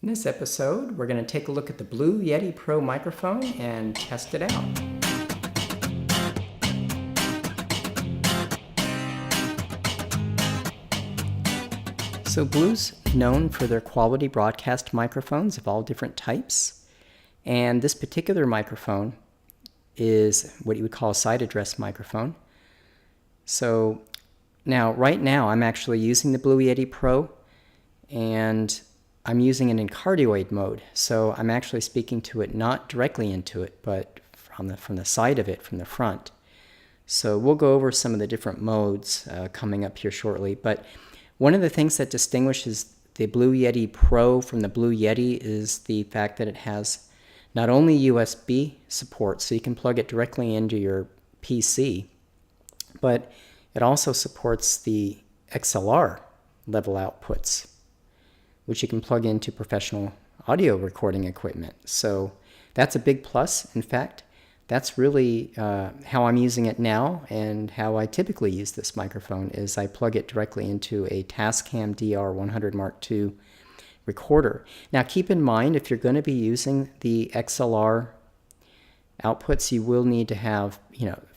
In this episode, we're going to take a look at the Blue Yeti Pro microphone and test it out. So Blue's known for their quality broadcast microphones of all different types, and this particular microphone is what you would call a side address microphone. So right now I'm actually using the Blue Yeti Pro, and I'm using it in cardioid mode, so I'm actually speaking to it not directly into it, but from the side of it, from the front. So we'll go over some of the different modes coming up here shortly. But one of the things that distinguishes the Blue Yeti Pro from the Blue Yeti is the fact that it has not only USB support, so you can plug it directly into your PC, but it also supports the XLR level outputs, which you can plug into professional audio recording equipment. So that's a big plus. In fact, that's really how I'm using it now, and how I typically use this microphone is I plug it directly into a Tascam DR100 Mark II recorder. Now keep in mind, if you're going to be using the XLR outputs, you will need to have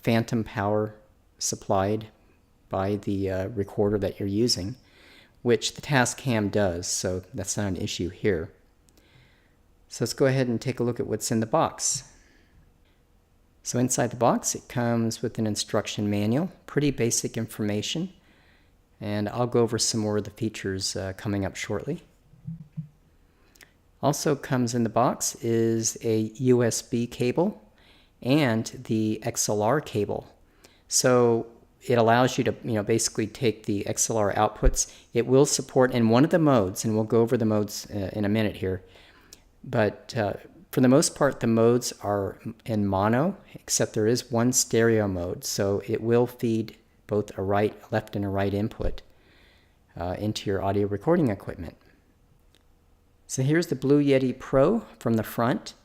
phantom power supplied by the recorder that you're using, which the Tascam does, so that's not an issue here. So let's go ahead and take a look at what's in the box. So inside the box it comes with an instruction manual, pretty basic information, and I'll go over some more of the features coming up shortly. Also comes in the box is a USB cable and the XLR cable. So it allows you to basically take the XLR outputs. It will support in one of the modes, and we'll go over the modes in a minute here, but for the most part the modes are in mono, except there is one stereo mode, so it will feed both a left and a right input into your audio recording equipment. So here's the Blue Yeti Pro from the front.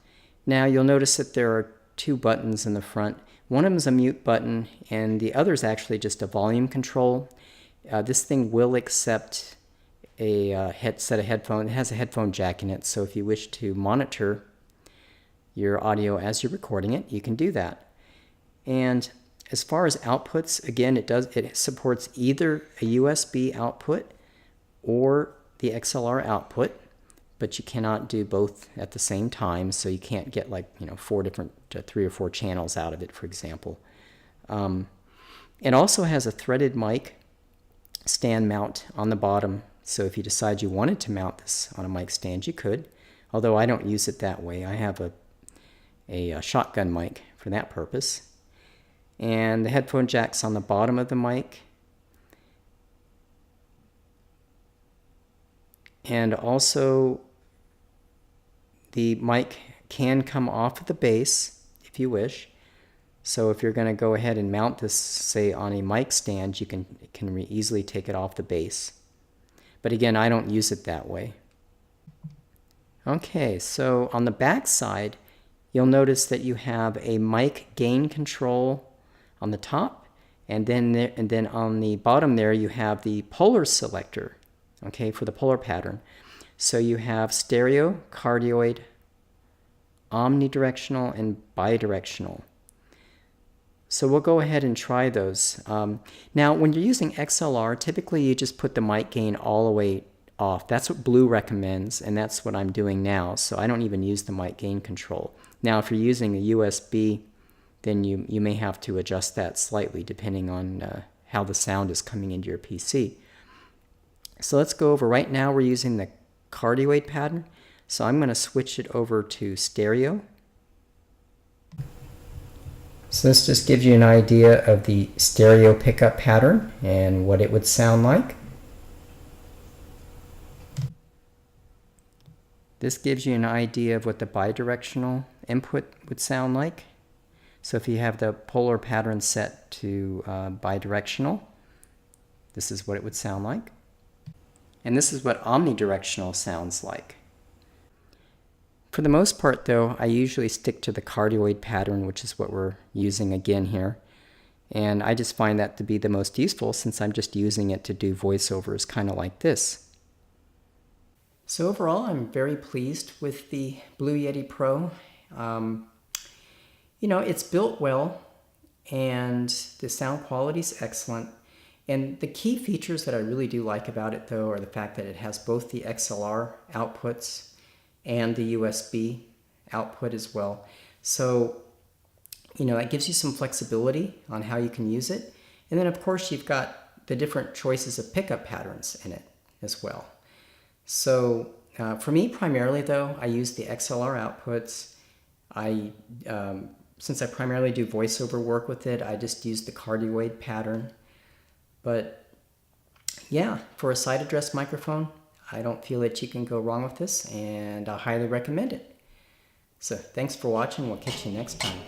Now you'll notice that there are two buttons in the front. One of them is a mute button, and the other is actually just a volume control. This thing will accept a set of headphones. It has a headphone jack in it, so if you wish to monitor your audio as you're recording it, you can do that. And as far as outputs, again, it supports either a USB output or the XLR output, but you cannot do both at the same time, so you can't get four different 3 or 4 channels out of it, for example. It also has a threaded mic stand mount on the bottom, so if you decide you wanted to mount this on a mic stand, you could, although I don't use it that way. I have a shotgun mic for that purpose. And the headphone jack's on the bottom of the mic. And also the mic can come off of the base if you wish. So if you're going to go ahead and mount this, say, on a mic stand, you can easily take it off the base. But again, I don't use it that way. Okay, so on the back side, you'll notice that you have a mic gain control on the top, and then on the bottom there you have the polar selector, okay, for the polar pattern. So you have stereo, cardioid, omnidirectional, and bidirectional. So we'll go ahead and try those. Now when you're using XLR, typically you just put the mic gain all the way off. That's what Blue recommends, and that's what I'm doing now, so I don't even use the mic gain control. Now if you're using a USB, then you may have to adjust that slightly depending on how the sound is coming into your PC. So let's go over, right now we're using the cardioid pattern, so I'm going to switch it over to stereo. So this just gives you an idea of the stereo pickup pattern and what it would sound like. This gives you an idea of what the bidirectional input would sound like. So if you have the polar pattern set to bidirectional, this is what it would sound like. And this is what omnidirectional sounds like. For the most part though, I usually stick to the cardioid pattern, which is what we're using again here. And I just find that to be the most useful, since I'm just using it to do voiceovers kind of like this. So overall, I'm very pleased with the Blue Yeti Pro. You know, it's built well, and the sound quality is excellent. And the key features that I really do like about it, though, are the fact that it has both the XLR outputs and the USB output as well. So, you know, it gives you some flexibility on how you can use it. And then, of course, you've got the different choices of pickup patterns in it as well. So for me, primarily, though, I use the XLR outputs. Since I primarily do voiceover work with it, I just use the cardioid pattern. But yeah, for a side address microphone, I don't feel that you can go wrong with this, and I highly recommend it. So thanks for watching. We'll catch you next time.